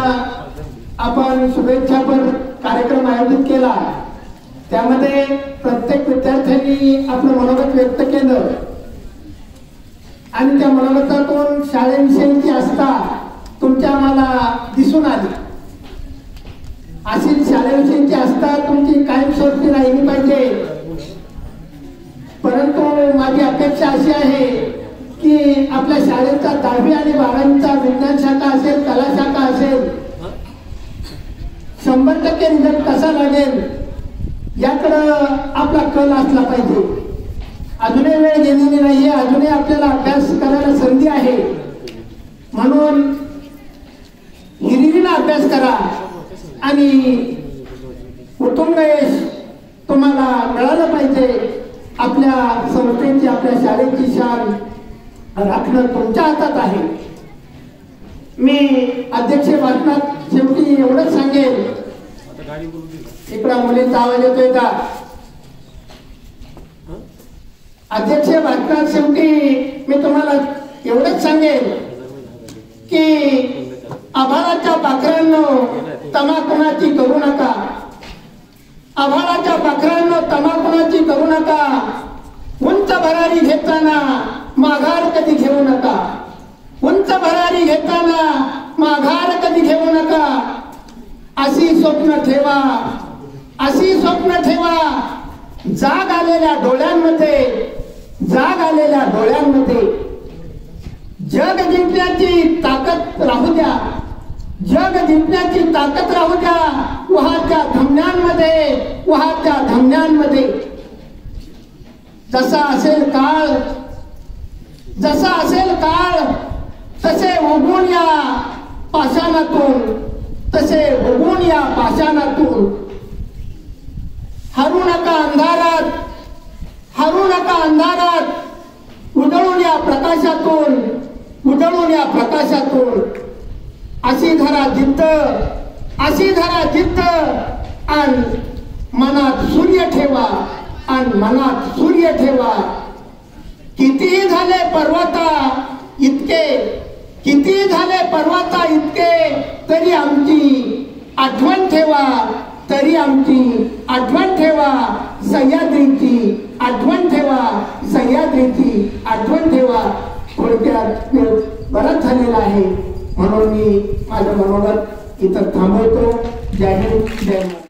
I: आपण शुभेच्छापर कार्यक्रम आयोजित केला, त्यामध्ये प्रत्येक विद्यार्थ्यांनी आपलं मनोगत व्यक्त केलं. आणि त्या मनोगतातून शाळेविषयीची आस्था तुमच्या आम्हाला दिसून आली. अशी शाळेविषयीची आस्था तुमची कायमस्वरूपी राहिली पाहिजे. परंतु माझी अपेक्षा अशी आहे की आपल्या शाळेचा 10वी आणि 12वीचा विज्ञान शाखा असेल, कला शाखा असेल, 100% रिझल्ट कसा लागेल याकडं आपला कल असला पाहिजे. अजूनही वेळ गेलेली नाहीये, अजूनही आपल्याला अभ्यास करायला संधी आहे. म्हणून हिरिरीनं अभ्यास करा आणि उत्तुंग यश तुम्हाला मिळालं पाहिजे. आपल्या संस्थेची, आपल्या शाळेची शान राखणं तुमच्या हातात आहे. मी अध्यक्ष भाषणात शेवटी एवढंच सांगेन. इकडा मुलींचा आवाज येतोय का? अध्यक्ष भाषणात शेवटी मी तुम्हाला एवढंच सांगेन की आभाळाच्या पाखरांनो तमाकुणाची करू नका. आभाळाच्या पाखरांनो तमाकुणाची करू नका. उंच भरारी घेताना माघार कधी घेऊ नका. उंच भरारी घेताना माघार कधी घेऊ नका. अशी स्वप्न ठेवा, अशी स्वप्न ठेवा. जाग आलेल्या डोळ्यांमध्ये, जाग आलेल्या डोळ्यांमध्ये जग जिंकण्याची ताकद राहू द्या. जग जिंकण्याची ताकद राहू द्या. वहाच्या धमन्यांमध्ये, वहाच्या धमन्यांमध्ये. जसा असेल काळ, जसा असेल काळ, तसे उगवून या पाषाणातून, तसे उगवून या पाषाणातून. हरू नका अंधारात, हरू नका अंधारात. उजळून या प्रकाशातून, उजळून या प्रकाशातून. अशी धरा जिद्द, अशी धरा जिद्द, आणि मनात सूर्य ठेवा, आणि मनात सूर्य ठेवा. कितीही झाले पर्वता इतके, कितीही झाले पर्वता इतके, तरी आमची आठवण ठेवा, तरी आमची आठवण ठेवा. सह्याद्रीची आठवण ठेवा, सह्याद्रीची आठवण ठेवा. थोडक्यात वेळ बराच झालेला आहे, म्हणून मी माझं मनोगत इथं थांबवतो. जय हिंद, जय महाराष्ट्र.